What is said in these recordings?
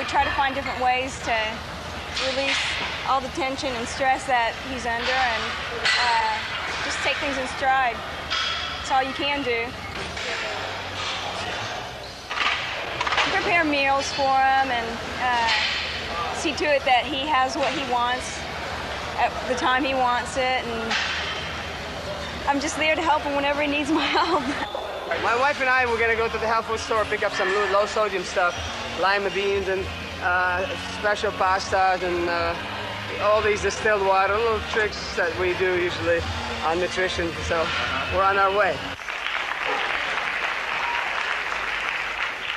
would try to find different ways to release all the tension and stress that he's under, and just take things in stride. That's all you can do. Prepare meals for him and see to it that he has what he wants at the time he wants it, and I'm just there to help him whenever he needs my help. My wife and I were going to go to the health food store, pick up some low sodium stuff, lima beans and special pastas and all these distilled water, little tricks that we do usually on nutrition. So we're on our way.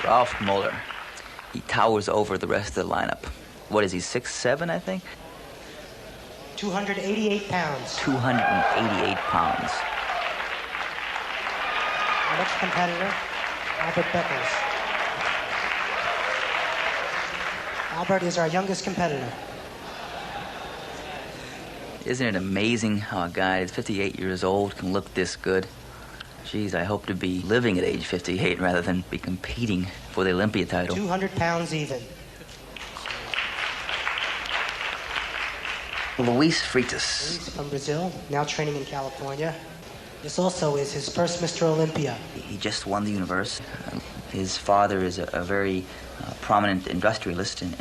Ralph Muller, he towers over the rest of the lineup. What is he, 6'7", I think? 288 pounds. 288 pounds. Our next competitor, Albert Beckers. Albert is our youngest competitor. Isn't it amazing how a guy that's 58 years old can look this good? Geez, I hope to be living at age 58 rather than be competing for the Olympia title. 200 pounds even. Luis Freitas. Luis from Brazil, now training in California. This also is his first Mr. Olympia. He just won the universe. His father is a very prominent industrialist in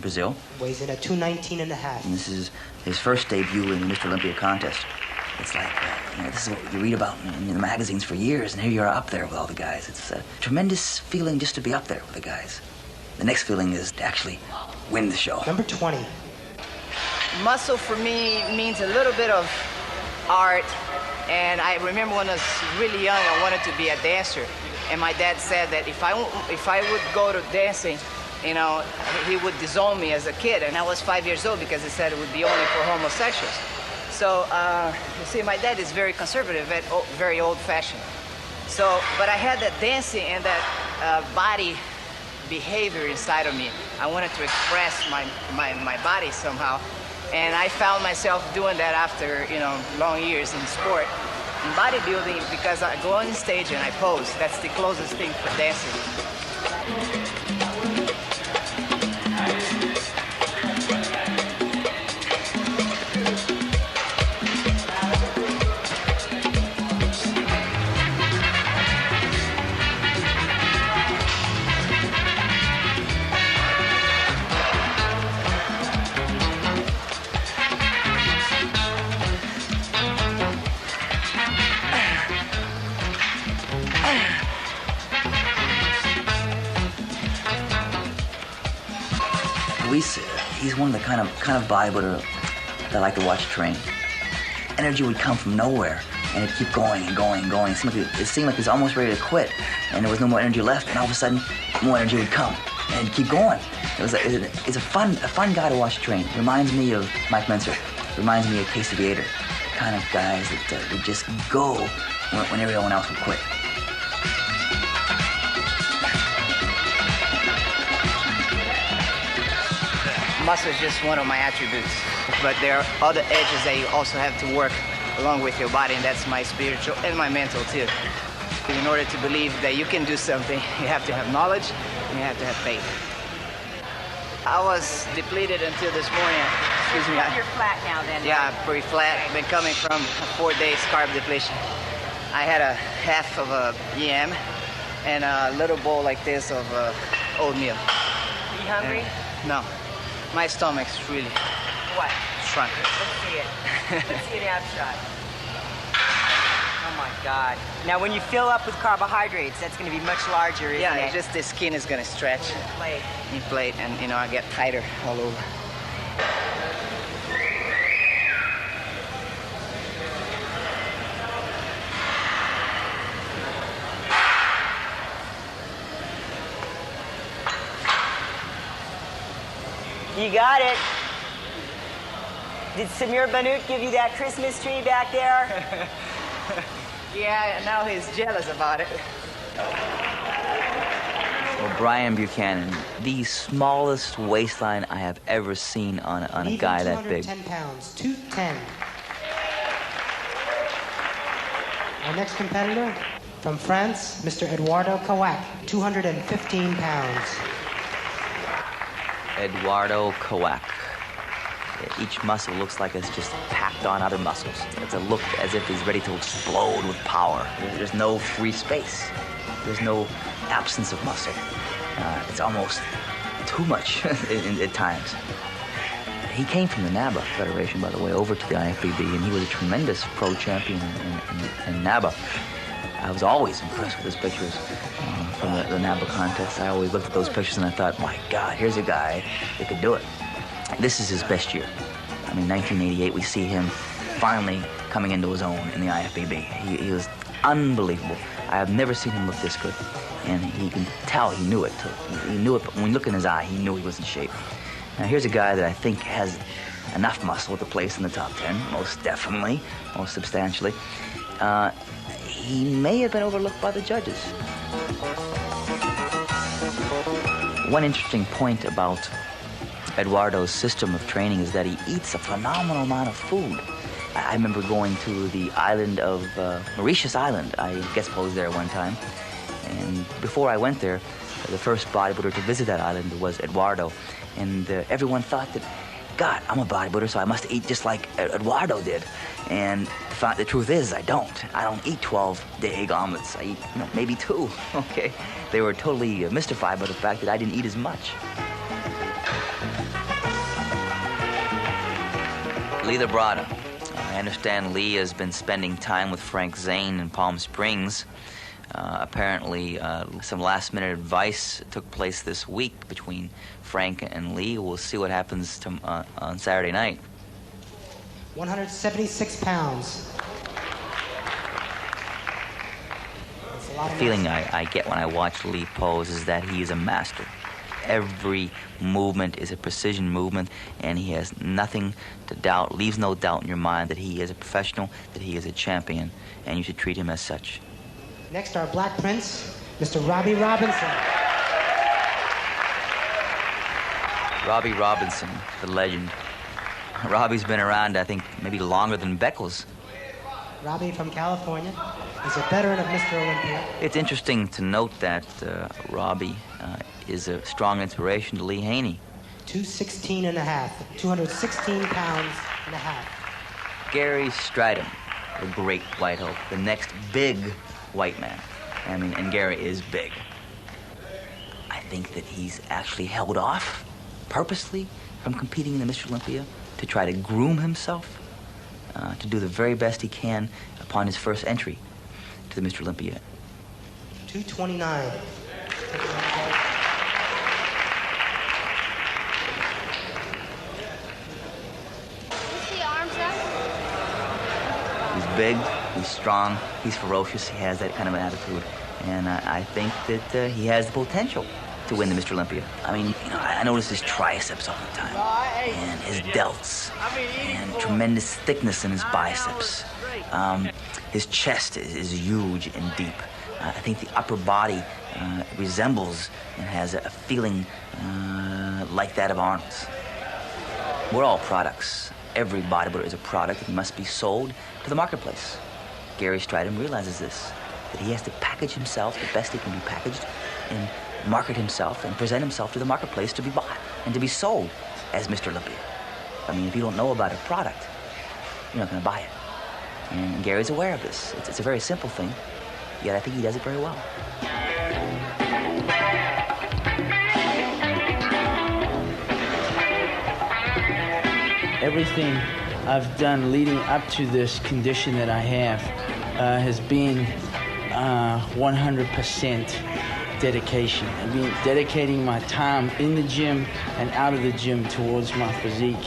Brazil. Weighs in at 219 and a half. And this is his first debut in the Mr. Olympia contest. It's like, this is what you read about in the magazines for years, and here you are up there with all the guys. It's a tremendous feeling just to be up there with the guys. The next feeling is to actually win the show. Number 20. Muscle for me means a little bit of art, and I remember when I was really young, I wanted to be a dancer, and my dad said that if I would go to dancing, he would disown me as a kid, and I was 5 years old because he said it would be only for homosexuals. So, you see, my dad is very conservative and very old-fashioned. So, but I had that dancing and that body behavior inside of me. I wanted to express my body somehow. And I found myself doing that after, long years in sport. In bodybuilding, because I go on the stage and I pose. That's the closest thing for dancing. Luis, he's one of the kind of bodybuilder that I like to watch train. Energy would come from nowhere, and it'd keep going and going and going. It seemed like he was almost ready to quit, and there was no more energy left, and all of a sudden, more energy would come, and it'd keep going. It's a fun guy to watch train. Reminds me of Mike Menser. Reminds me of Casey Viator. The kind of guys that would just go when everyone else would quit. Muscle is just one of my attributes, but there are other edges that you also have to work along with your body, and that's my spiritual and my mental too. In order to believe that you can do something, you have to have knowledge and you have to have faith. I was depleted until this morning. Excuse me. You're flat now then. Yeah, pretty flat. Been coming from 4 days carb depletion. I had a half of a yam and a little bowl like this of oatmeal. Are you hungry? No. My stomach's really What? shrunk. Let's see it. Let's see an ab shot. Oh my God. Now when you fill up with carbohydrates, that's going to be much larger, isn't Yeah, it? it's just the skin is going to stretch. Plate. Inflate, and I get tighter all over. You got it. Did Samir Bannout give you that Christmas tree back there? Yeah, now he's jealous about it. Well, Brian Buchanan, the smallest waistline I have ever seen on a guy that big. 210 pounds, 210. Our next competitor from France, Mr. Eduardo Kawak, 215 pounds. Eduardo Kowak. Each muscle looks like it's just packed on other muscles. It's a look as if he's ready to explode with power. There's no free space. There's no absence of muscle. It's almost too much at times. He came from the NABA Federation, by the way, over to the IFBB, and he was a tremendous pro champion in NABA. I was always impressed with his pictures from the NABA contest. I always looked at those pictures and I thought, my God, here's a guy that could do it. This is his best year. I mean, 1988, we see him finally coming into his own in the IFBB. He was unbelievable. I have never seen him look this good. And he can tell he knew it, too. He knew it, but when you look in his eye, he knew he was in shape. Now, here's a guy that I think has enough muscle to place in the top 10, most definitely, most substantially. He may have been overlooked by the judges. One interesting point about Eduardo's system of training is that he eats a phenomenal amount of food. I remember going to the island of Mauritius Island. I guest posed there one time. And before I went there, the first bodybuilder to visit that island was Eduardo. And everyone thought that, God, I'm a bodybuilder, so I must eat just like Eduardo did. And the truth is, I don't. I don't eat 12 egg omelets. I eat, maybe 2, okay? They were totally mystified by the fact that I didn't eat as much. Lee Labrada. I understand Lee has been spending time with Frank Zane in Palm Springs. Apparently, some last-minute advice took place this week between Frank and Lee. We'll see what happens on Saturday night. 176 pounds. The feeling I get when I watch Lee pose is that he is a master. Every movement is a precision movement, and he has nothing to doubt, leaves no doubt in your mind that he is a professional, that he is a champion, and you should treat him as such. Next, our Black Prince, Mr. Robbie Robinson. Robbie Robinson, the legend. Robbie's been around, I think, maybe longer than Beckles. Robbie from California. He's a veteran of Mr. Olympia. It's interesting to note that Robbie is a strong inspiration to Lee Haney. 216 and a half, 216 pounds and a half. Gary Stridham, the great white hope, the next big white man. I mean, and Gary is big. I think that he's actually held off purposely from competing in the Mr. Olympia to try to groom himself, to do the very best he can upon his first entry to the Mr. Olympia. 229. He's big, he's strong, he's ferocious, he has that kind of attitude. And I think that he has the potential to win the Mr. Olympia. I mean, I notice his triceps all the time, and his delts, and tremendous thickness in his biceps. His chest is huge and deep. I think the upper body resembles and has a feeling like that of Arnold's. We're all products. Every bodybuilder is a product that must be sold to the marketplace. Gary Stridham realizes this, that he has to package himself the best he can be packaged and market himself and present himself to the marketplace to be bought and to be sold as Mr. Olympia. I mean, if you don't know about a product, you're not going to buy it. And Gary's aware of this. It's a very simple thing, yet I think he does it very well. Everything I've done leading up to this condition that I have has been 100% dedication. I mean, dedicating my time in the gym and out of the gym towards my physique.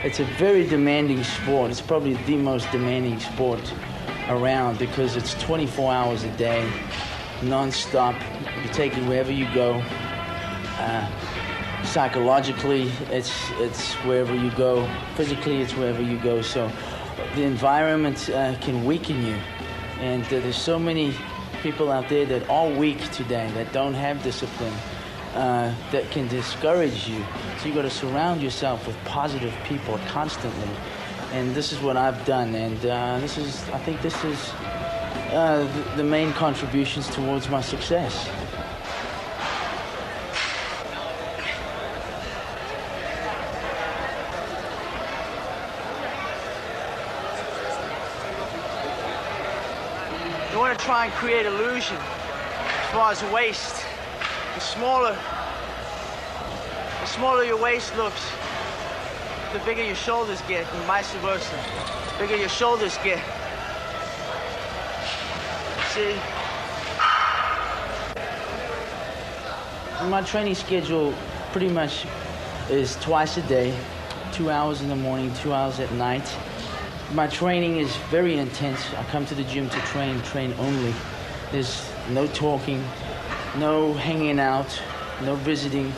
It's a very demanding sport. It's probably the most demanding sport around because it's 24 hours a day, non-stop. You take it wherever you go. Psychologically, it's wherever you go. Physically, it's wherever you go. So the environment can weaken you. And there's so many people out there that are weak today, that don't have discipline, that can discourage you. So you got to surround yourself with positive people constantly. And this is what I've done. And I think this is the main contributions towards my success. You want to try and create illusion as far as waist. The smaller your waist looks, the bigger your shoulders get, and vice versa. The bigger your shoulders get. See? My training schedule pretty much is twice a day, 2 hours in the morning, 2 hours at night. My training is very intense. I come to the gym to train only. There's no talking, no hanging out, no visiting.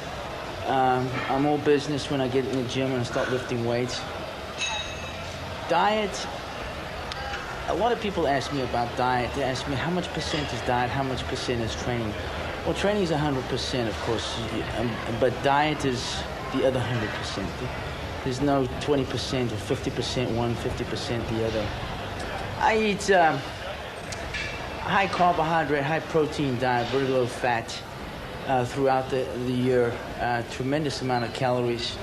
I'm all business when I get in the gym and I start lifting weights. Diet, a lot of people ask me about diet. They ask me how much percent is diet, how much percent is training. Well, training is 100%, of course, but diet is the other 100%. There's no 20% or 50% one, 50% the other. I eat high carbohydrate, high protein diet, very low fat throughout the year. Tremendous amount of calories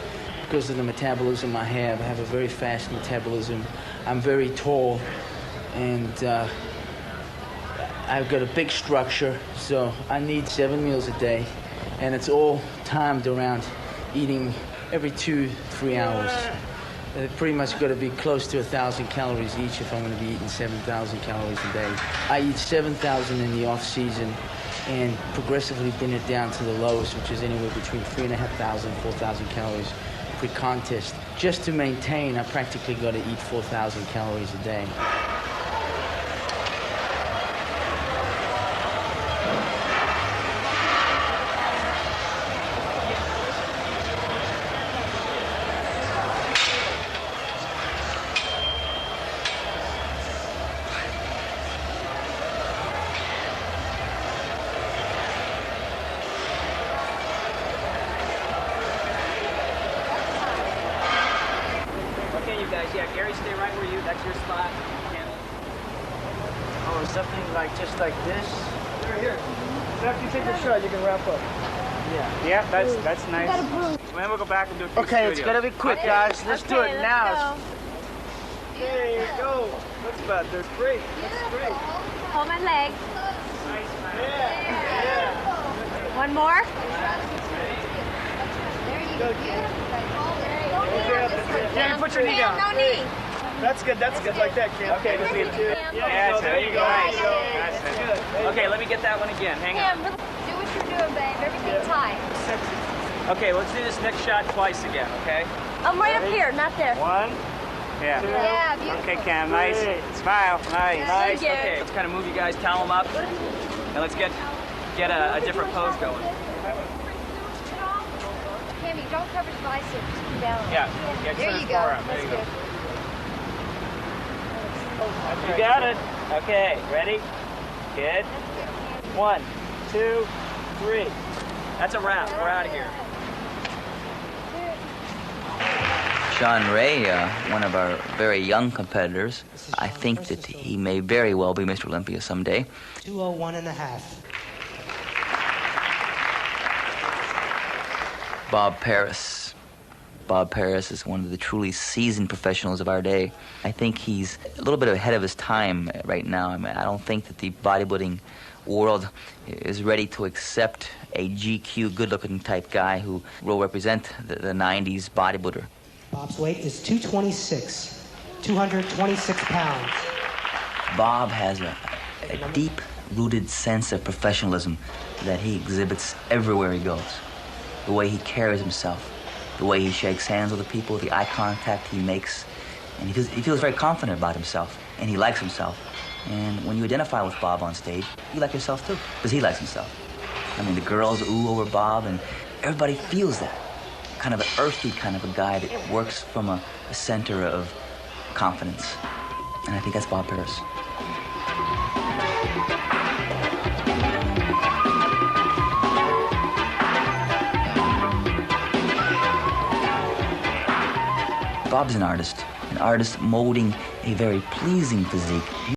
because of the metabolism I have. I have a very fast metabolism. I'm very tall, and I've got a big structure, so I need 7 meals a day, and it's all timed around eating every 2-3 hours. Pretty much got to be close to 1,000 calories each if I'm going to be eating 7,000 calories a day. I eat 7,000 in the off season and progressively bring it down to the lowest, which is anywhere between 3,500 and 4,000 calories pre-contest. Just to maintain, I practically got to eat 4,000 calories a day. Yeah, Gary, stay right where that's your spot. Oh, something like just like this? Right here. After you take the shot, you can wrap up. Yeah. Yeah, that's nice. Then we'll go back and do a few Okay, it's gotta be quick, guys. Let's do it now. There you go. That's about there. Great. That's great. Hold my leg. Nice. Yeah. One more. Cam, put your knee down. No knee. That's good, like that, Cam. Okay, just leave it. Yeah, there you go. Nice. That's good. Okay, let me get that one again. Hang on. Cam, do what you're doing, babe. Everything's tight. Okay, let's do this next shot twice again, okay? I'm right up here, not there. One. Yeah. Yeah, beautiful. Okay, Cam, nice. Smile. Nice. Thank you. Okay, let's kind of move you guys, towel them up, and let's get a different pose going. Cammy, don't cover his biceps. Keep down. Yeah. There you go. There you go. You got it. Okay, ready? Good. 1, 2, 3. That's a wrap. We're out of here. Sean Ray, one of our very young competitors, I think that he may very well be Mr. Olympia someday. 201.5. Bob Paris. Bob Paris is one of the truly seasoned professionals of our day. I think he's a little bit ahead of his time right now. I mean, I don't think that the bodybuilding world is ready to accept a GQ, good-looking type guy who will represent the 90s bodybuilder. Bob's weight is 226, 226 pounds. Bob has a deep-rooted sense of professionalism that he exhibits everywhere he goes. The way he carries himself, the way he shakes hands with the people, the eye contact he makes, and he feels very confident about himself, and he likes himself. And when you identify with Bob on stage, you like yourself too, because he likes himself. I mean, the girls ooh over Bob, and everybody feels that. Kind of an earthy kind of a guy that works from a center of confidence. And I think that's Bob Paris. Bob's an artist molding a very pleasing physique.